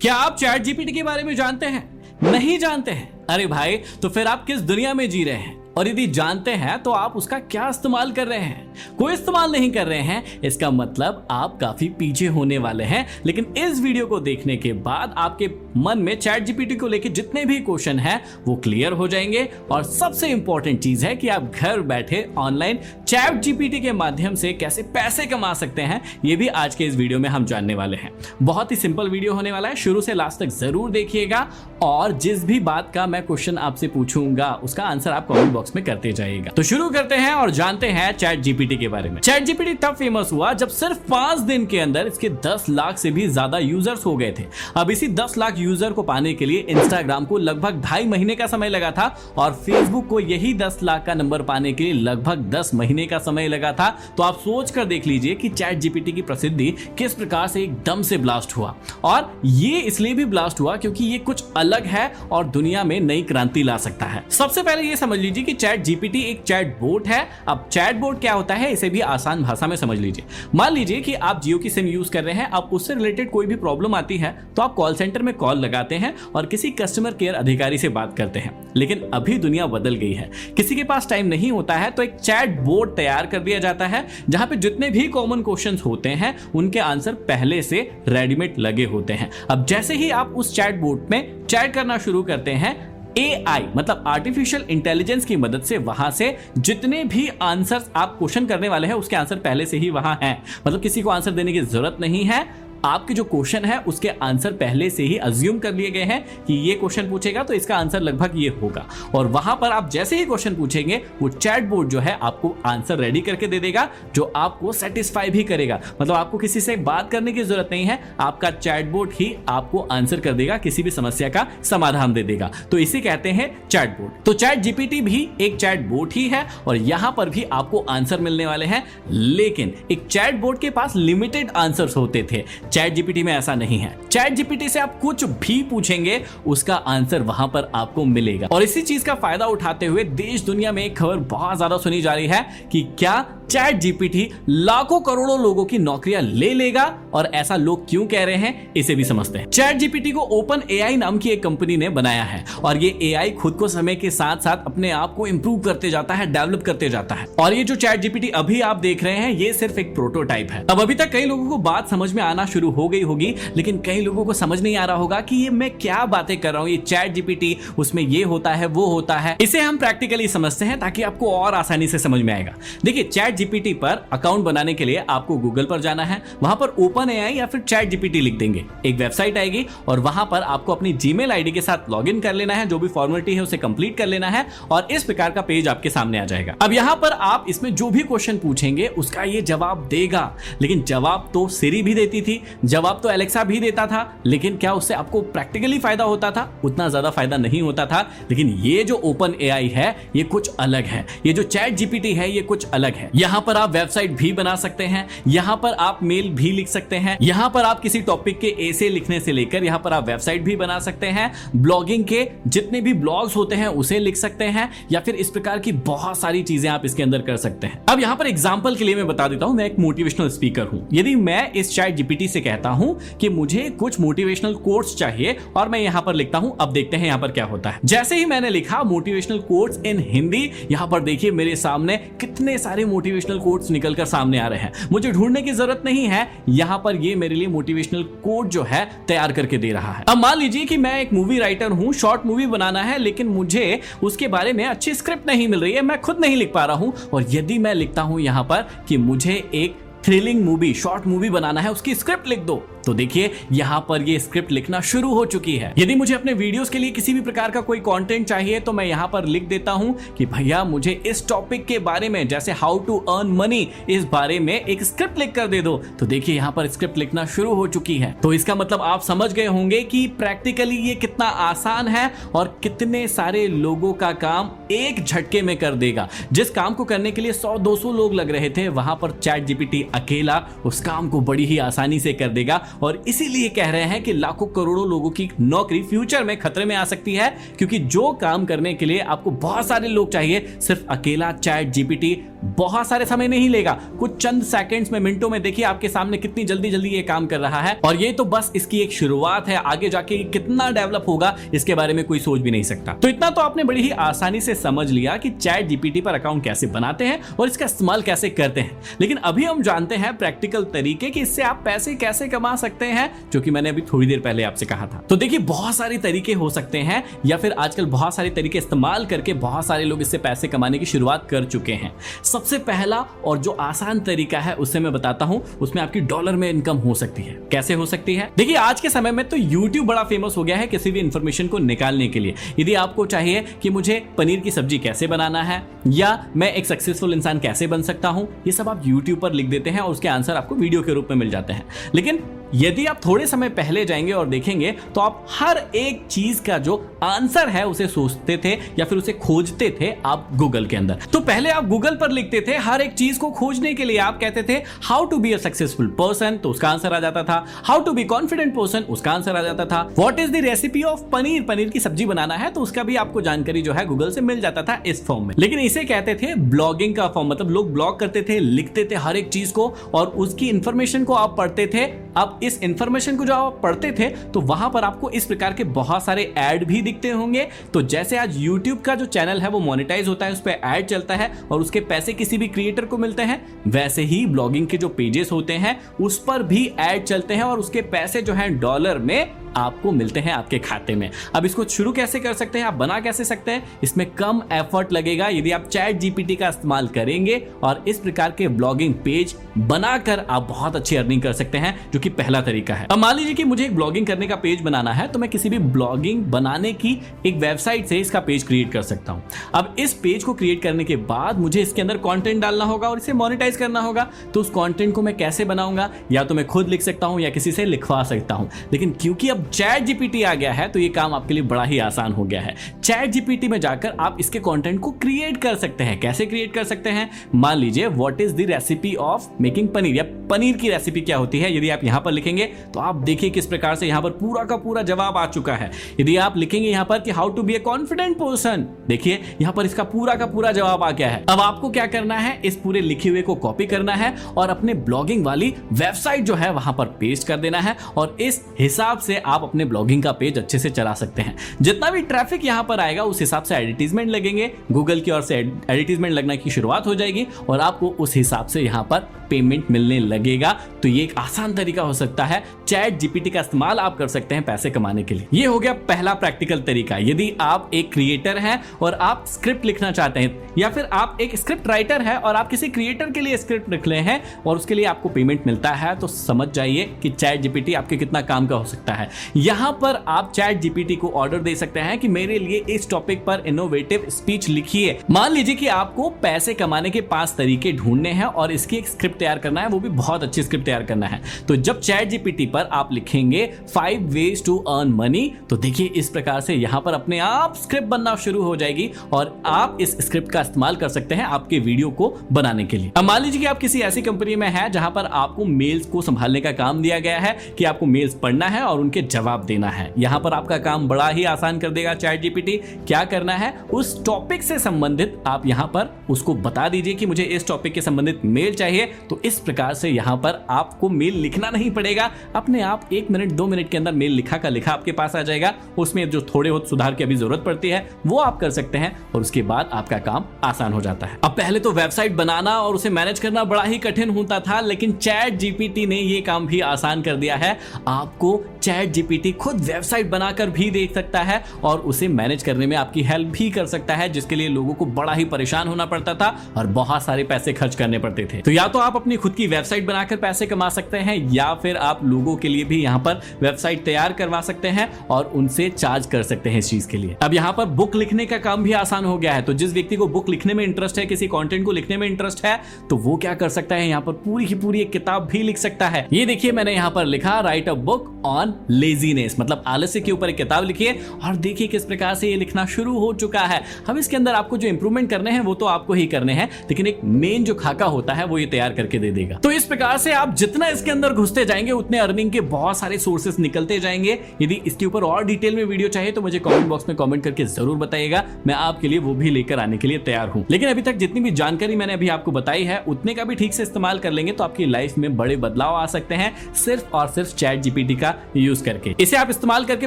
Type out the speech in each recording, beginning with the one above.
क्या आप chat GPT के बारे में जानते हैं? नहीं जानते हैं? अरे भाई, तो फिर आप किस दुनिया में जी रहे हैं? और यदि जानते हैं तो आप उसका क्या इस्तेमाल कर रहे हैं? कोई इस्तेमाल नहीं कर रहे हैं, इसका मतलब आप काफी पीछे होने वाले हैं। लेकिन इस वीडियो को देखने के बाद आपके मन में चैट जीपीटी को लेकर जितने भी क्वेश्चन हैं वो क्लियर हो जाएंगे। और सबसे इंपॉर्टेंट चीज है कि आप घर बैठे ऑनलाइन चैट जीपीटी के माध्यम से कैसे पैसे कमा सकते हैं, ये भी आज के इस वीडियो में हम जानने वाले हैं। बहुत ही सिंपल वीडियो होने वाला है, शुरू से लास्ट तक जरूर देखिएगा। और जिस भी बात का मैं क्वेश्चन आपसे पूछूंगा उसका आंसर आप कमेंट बॉक्स में करते जाइएगा। तो शुरू करते हैं और जानते हैं चैट जीपीटी के बारे में। चैट जीपीटी तब फेमस हुआ जब सिर्फ 5 दिन के अंदर इसके 10 लाख से भी ज्यादा यूजर्स हो गए थे। अब इसी 10 लाख यूजर को पाने के लिए इंस्टाग्राम को लगभग 2.5 महीने का समय लगा था और फेसबुक को यही 10 लाख का नंबर पाने के लिए लगभग 10 महीने का समय लगा था। तो आप सोच कर देख लीजिए कि चैट जीपीटी की प्रसिद्धि किस प्रकार से एकदम से ब्लास्ट हुआ। और ये इसलिए भी ब्लास्ट हुआ क्योंकि ये कुछ अलग है और दुनिया में नई क्रांति ला सकता है। सबसे पहले ये समझ लीजिए कि चैट जीपीटी एक चैट बोट है। अब चैट बोट क्या होता है इसे भी आसान भाषा में समझ लीजिए। मान लीजिए कि आप जियो की सिम यूज कर रहे हैं, अब उससे रिलेटेड कोई भी प्रॉब्लम आती है तो आप कॉल सेंटर में कॉल लगाते हैं और किसी कस्टमर केयर अधिकारी से बात करते हैं। लेकिन अभी दुनिया बदल गई है, किसी के पास टाइम नहीं होता है तो एक चैट बोट तैयार कर दिया जाता है जहां पे जितने भी कॉमन क्वेश्चंस होते हैं उनके आंसर पहले से रेडीमेड लगे होते हैं। अब जैसे ही आप उस चैट बोट में चैट करना शुरू करते हैं, AI मतलब आर्टिफिशियल इंटेलिजेंस की मदद से वहां से जितने भी आंसर्स आप क्वेश्चन करने वाले हैं उसके आंसर पहले से ही वहां हैं। मतलब किसी को आंसर देने की जरूरत नहीं है, आपके जो क्वेश्चन है उसके आंसर पहले से ही अज्यूम कर लिए गए हैं कि ये क्वेश्चन पूछेगा तो इसका आंसर लगभग ये होगा। और वहां पर आप जैसे ही क्वेश्चन पूछेंगे वो चैट बोट जो है आपको आंसर रेडी करके दे देगा जो आपको सेटिस्फाई भी करेगा। मतलब आपको किसी से बात करने की जरूरत नहीं है, आपका चैट बोट ही आपको आंसर कर देगा, किसी भी समस्या का समाधान दे देगा। तो इसे कहते हैं चैट बोट। तो चैट जीपीटी भी एक चैट बोट ही है और यहां पर भी आपको आंसर मिलने वाले हैं। लेकिन एक चैट बोट के पास लिमिटेड आंसर्स होते थे, चैट जीपीटी में ऐसा नहीं है। चैट जीपीटी से आप कुछ भी पूछेंगे उसका आंसर वहां पर आपको मिलेगा। और इसी चीज का फायदा उठाते हुए देश दुनिया में एक खबर बहुत ज्यादा सुनी जा रही है कि क्या चैट जीपीटी लाखों करोड़ों लोगों की नौकरियां ले लेगा। और ऐसा लोग क्यों कह रहे हैं इसे भी समझते हैं। चैट जीपीटी को ओपन एआई नाम की एक कंपनी ने बनाया है और ये एआई खुद को समय के साथ साथ अपने आप को इंप्रूव करते जाता है, डेवलप करते जाता है। और ये जो चैट जीपीटी अभी आप देख रहे हैं ये सिर्फ एक प्रोटोटाइप है। अब अभी तक कई लोगों को बात समझ में आना शुरू हो गई होगी, लेकिन कई लोगों को समझ नहीं आ रहा होगा कि ये मैं क्या बातें कर रहा हूं। ये चैट जीपीटी, उसमें ये होता है वो होता है। इसे हम प्रैक्टिकली समझते हैं ताकि आपको और आसानी से समझ में आएगा। देखिए, चैट जीपीटी पर अकाउंट बनाने के लिए आपको गूगल पर जाना है, वहां पर ओपन एआई या फिर चैट जीपीटी लिख देंगे, एक वेबसाइट आएगी और वहां पर आपको अपनी जीमेल आईडी के साथ लॉगिन कर लेना है, जो भी फॉर्मेलिटी है उसे कंप्लीट कर लेना है और इस प्रकार का पेज आपके सामने आ जाएगा। अब यहां पर आप इसमें जो भी क्वेश्चन पूछेंगे उसका ये जवाब देगा। लेकिन जवाब तो सिरी भी देती थी, जवाब तो एलेक्सा भी देता था, लेकिन क्या उससे आपको प्रैक्टिकली फायदा होता था? उतना ज्यादा फायदा नहीं होता था। लेकिन ये जो ओपन एआई है ये कुछ अलग है, ये जो चैट जीपीटी है ये कुछ अलग है। यहां पर आप वेबसाइट भी बना सकते हैं, यहां पर आप मेल भी लिख सकते हैं, यहां पर आप किसी टॉपिक के एसे लिखने से लेकर यहां पर आप वेबसाइट भी बना सकते हैं, ब्लॉगिंग के जितने भी ब्लॉग्स होते हैं उसे लिख सकते हैं, या फिर इस प्रकार की बहुत सारी चीजें आप इसके अंदर कर सकते हैं। अब यहां पर एग्जांपल के लिए मैं बता देता हूं, मैं एक मोटिवेशनल स्पीकर हूं। यदि मैं इस चैट जीपीटी से कहता हूं कि मुझे कुछ मोटिवेशनल कोट्स चाहिए और मैं यहां पर लिखता हूं, अब देखते हैं यहां पर क्या होता है। जैसे ही मैंने लिखा मोटिवेशनल कोट्स इन हिंदी, यहां पर देखिए मेरे सामने कितने सारे मोटिवेशनल कोट्स निकलकर सामने आ रहे हैं। मुझे ढूंढने की जरूरत नहीं है, यहां पर ये मेरे लिए मोटिवेशनल कोट जो है तैयार करके दे रहा है। अब मान लीजिए कि मैं एक मूवी राइटर हूं, शॉर्ट मूवी बनाना है, लेकिन मुझे उसके बारे में अच्छी स्क्रिप्ट नहीं मिल रही है, मैं खुद नहीं लिख पा रहा हूं। और यदि मैं लिखता हूं यहां पर कि मुझे एक थ्रिलिंग मूवी, शॉर्ट मूवी बनाना है, उसकी स्क्रिप्ट लिख दो, तो देखिए यहां पर ये स्क्रिप्ट लिखना शुरू हो चुकी है। यदि मुझे अपने वीडियोस के लिए किसी भी प्रकार का कोई कंटेंट चाहिए तो मैं यहां पर लिख देता हूं कि भैया मुझे इस टॉपिक के बारे में, जैसे हाउ टू अर्न मनी, इस बारे में एक स्क्रिप्ट लिख कर दे दो। तो देखिए यहां पर स्क्रिप्ट लिखना शुरू हो चुकी है। तो इसका मतलब आप समझ गए होंगे कि प्रैक्टिकली ये कितना आसान है और कितने सारे लोगों का काम एक झटके में कर देगा। जिस काम को करने के लिए 100-200 लोग लग रहे थे, वहां पर चैट जीपीटी अकेला उस काम को बड़ी ही आसानी से कर देगा और इसीलिए कह रहे हैं कि लाखों करोड़ों लोगों की नौकरी फ्यूचर में खतरे में आ सकती है, क्योंकि जो काम करने के लिए आपको बहुत सारे लोग चाहिए, सिर्फ अकेला चैट जीपीटी बहुत सारे समय नहीं लेगा। कुछ चंद सेकंड्स में, मिनटों में देखिए आपके सामने कितनी जल्दी जल्दी ये काम कर रहा है। और ये तो बस इसकी एक शुरुआत है, आगे जाके कितना डेवलप होगा इसके बारे में कोई सोच भी नहीं सकता। तो इतना तो आपने बड़ी ही आसानी से समझ लिया कि चैट जीपीटी पर अकाउंट कैसे बनाते हैं और इसका इस्तेमाल कैसे करते हैं। लेकिन अभी हम जानते हैं प्रैक्टिकल तरीके कि इससे आप पैसे कैसे कमा सकते हैं, जो कि मैंने अभी थोड़ी देर पहले आपसे कहा था। तो देखिए बहुत सारे तरीके हो सकते हैं, या फिर आजकल बहुत सारे तरीके इस्तेमाल करके बहुत सारे लोग इससे पैसे कमाने की शुरुआत कर चुके हैं। सबसे पहला और जो आसान तरीका है उससे मैं बताता हूं, उसमें आपकी डॉलर में इनकम हो सकती है। कैसे हो सकती है? देखिए आज के समय में तो YouTube बड़ा फेमस हो गया है किसी भी इंफॉर्मेशन को निकालने के लिए। यदि आपको चाहिए कि मुझे पनीर की सब्जी कैसे बनाना है, या मैं एक सक्सेसफुल इंसान कैसे बन सकता हूं, ये सब आप YouTube पर लिख देते हैं और उसके आंसर आपको वीडियो के रूप में मिल जाते हैं। लेकिन यदि आप थोड़े समय पहले जाएंगे और देखेंगे तो आप हर एक चीज का जो आंसर है उसे सोचते थे या फिर उसे खोजते थे आप गूगल के अंदर। तो पहले आप गूगल पर लिखते थे, हर एक चीज को खोजने के लिए आप कहते थे how to be a successful person, तो उसका आंसर आ जाता था। How to be confident person, उसका आंसर आ जाता था। What is the recipe of paneer, paneer की सब्जी बनाना है तो उसका भी आपको जानकारी जो है गूगल से मिल जाता था इस फॉर्म में। लेकिन इसे कहते थे ब्लॉगिंग का फॉर्म, मतलब लोग ब्लॉग करते थे, लिखते थे हर एक चीज को और उसकी इंफॉर्मेशन को आप पढ़ते थे। अब इस इंफॉर्मेशन को जो आप पढ़ते थे तो वहां पर आपको इस प्रकार के बहुत सारे ऐड भी दिखते होंगे। तो जैसे आज YouTube का जो चैनल है वो मोनेटाइज होता है, उस पर ऐड चलता है और उसके पैसे किसी भी क्रिएटर को मिलते हैं, वैसे ही ब्लॉगिंग के जो पेजेस होते हैं उस पर भी ऐड चलते हैं और उसके पैसे जो है डॉलर में आपको मिलते हैं आपके खाते में। अब इसको शुरू कैसे कर सकते हैं, आप बना कैसे सकते हैं? इसमें कम एफर्ट लगेगा यदि आप चैट जीपीटी का इस्तेमाल करेंगे और इस प्रकार के ब्लॉगिंग पेज बनाकर आप बहुत अच्छी अर्निंग कर सकते हैं, जो कि पहला तरीका है। अब मान लीजिए कि मुझे एक ब्लॉगिंग करने का पेज बनाना है, तो मैं किसी भी ब्लॉगिंग बनाने की एक वेबसाइट से इसका पेज क्रिएट कर सकता हूं। अब इस पेज को क्रिएट करने के बाद मुझे इसके अंदर कंटेंट डालना होगा और इसे मोनेटाइज करना होगा। तो उस कंटेंट को मैं कैसे बनाऊंगा? या तो मैं खुद लिख सकता हूं या किसी से लिखवा सकता हूं। लेकिन क्योंकि अब चैट जीपीटी आ गया है तो ये काम आपके लिए बड़ा ही आसान हो गया है। चैट जीपीटी में जाकर आप इसके कंटेंट को क्रिएट कर सकते हैं। कैसे क्रिएट कर सकते हैं? मान लीजिए what is the recipe of making paneer, या पनीर की रेसिपी क्या होती है, यदि आप यहां पर लिखेंगे तो आप देखिए किस प्रकार से यहां पर पूरा का पूरा जवाब आ चुका है। यदि आप लिखेंगे यहां पर कि how to be a confident person, देखिए यहां पर इसका पूरा का पूरा जवाब आ गया है। अब आपको क्या करना है, इस पूरे लिखे हुए को कॉपी करना है और अपने ब्लॉगिंग वाली वेबसाइट जो है वहां पर पेस्ट कर देना है और इस हिसाब से आप अपने ब्लॉगिंग का पेज अच्छे से चला सकते हैं। जितना भी ट्रैफिक यहां पर आएगा उस हिसाब से एडवर्टाइजमेंट लगेंगे, गूगल की ओर से एडवर्टाइजमेंट लगना की शुरुआत हो जाएगी और आपको उस हिसाब से यहां पर पेमेंट मिलने लगेगा। तो ये एक आसान तरीका हो सकता है, चैट जीपीटी का इस्तेमाल आप कर सकते हैं पैसे कमाने के लिए। ये हो गया पहला प्रैक्टिकल तरीका। यदि आप एक क्रिएटर हैं और आप स्क्रिप्ट लिखना चाहते हैं, या फिर आप एक स्क्रिप्ट राइटर है और आप किसी क्रिएटर के लिए स्क्रिप्ट लिख रहे हैं और उसके लिए आपको पेमेंट मिलता है, तो समझ जाइए कि चैट जीपीटी आपके कितना काम का हो सकता है। यहां पर आप चैट जीपीटी को ऑर्डर दे सकते हैं कि मेरे लिए इस टॉपिक पर इनोवेटिव स्पीच लिखिए। मान लीजिए कि आपको पैसे कमाने के 5 तरीके ढूंढने हैं और इसकी एक स्क्रिप्ट तैयार करना है, वो भी बहुत अच्छी स्क्रिप्ट तैयार करना है। तो जब चैट जीपीटी पर आप लिखेंगे 5 ways to earn money, तो देखिए इस प्रकार से यहां पर अपने आप स्क्रिप्ट बनना शुरू हो जाएगी और आप इस स्क्रिप्ट का इस्तेमाल कर सकते हैं आपके वीडियो को बनाने के लिए। अब मान लीजिए कि आप किसी ऐसी कंपनी में हैं जहां पर आपको मेल्स को संभालने का काम दिया गया है कि आपको मेल्स पढ़ना है और उनके जवाब देना है। यहां पर आपका काम बड़ा ही आसान कर देगा चैट जीपीटी। क्या करना है, उस टॉपिक से संबंधित आप यहां पर उसको बता दीजिए कि मुझे इस टॉपिक के संबंधित मेल चाहिए। तो इस प्रकार से यहां पर आपको मेल लिखना नहीं पड़ेगा, अपने आप 1 मिनट 2 मिनट के अंदर मेल लिखा का लिखा आपके पास आ जाएगा। उसमें जो थोड़े बहुत सुधार की अभी जरूरत पड़ती है वो आप कर सकते हैं और उसके बाद आपका काम आसान हो जाता है। अब पहले तो वेबसाइट बनाना और उसे मैनेज करना बड़ा ही कठिन होता था, लेकिन चैट जीपीटी ने ये काम भी आसान कर दिया है। आपको चैट जीपीटी खुद वेबसाइट बनाकर भी देख सकता है और उसे मैनेज करने में आपकी हेल्प भी कर सकता है, जिसके लिए लोगों को बड़ा ही परेशान होना पड़ता था और बहुत सारे पैसे खर्च करने पड़ते थे। तो या तो आप अपनी खुद की वेबसाइट बनाकर पैसे कमा सकते हैं या फिर आप लोगों के लिए भी यहां पर वेबसाइट तैयार करवा सकते हैं और उनसे चार्ज कर सकते हैं इस चीज के लिए। अब यहां पर बुक लिखने का काम भी आसान हो गया है। तो जिस व्यक्ति को बुक लिखने में इंटरेस्ट है, किसी कंटेंट को लिखने में इंटरेस्ट है, तो वो क्या कर सकता है, यहां पर पूरी की पूरी एक किताब भी लिख सकता है। ये देखिए मैंने यहां पर लिखा right a book on laziness, मतलब आलस्य के ऊपर एक किताब लिखिए और देखिए किस प्रकार से ये लिखना शुरू हो चुका है। अब इसके अंदर आपको जो इंप्रूवमेंट करने हैं वो तो आपको ही करने हैं, लेकिन एक मेन जो खाका होता है वो ये तैयार करके दे देगा। तो इस प्रकार से आप जितना इसके अंदर घुसते जाएंगे उतने अर्निंग के बहुत सारे सोर्सेस निकलते जाएंगे। यदि इसके ऊपर और डिटेल में वीडियो चाहिए तो मुझे कमेंट बॉक्स में कमेंट करके जरूर बताइएगा, मैं आपके लिए वो भी लेकर आने के लिए तैयार हूं। लेकिन अभी तक जितनी भी जानकारी मैंने अभी आपको बताई है उतने का भी ठीक से इस्तेमाल कर लेंगे तो आपकी लाइफ में बड़े बदलाव आ सकते हैं, सिर्फ और सिर्फ ChatGPT का यूज करके। इसे आप इस्तेमाल करके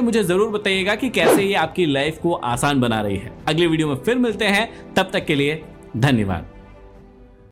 मुझे जरूर बताइएगा कि कैसे ये आपकी लाइफ को आसान बना रही है। अगले वीडियो में फिर मिलते हैं, तब तक के लिए धन्यवाद।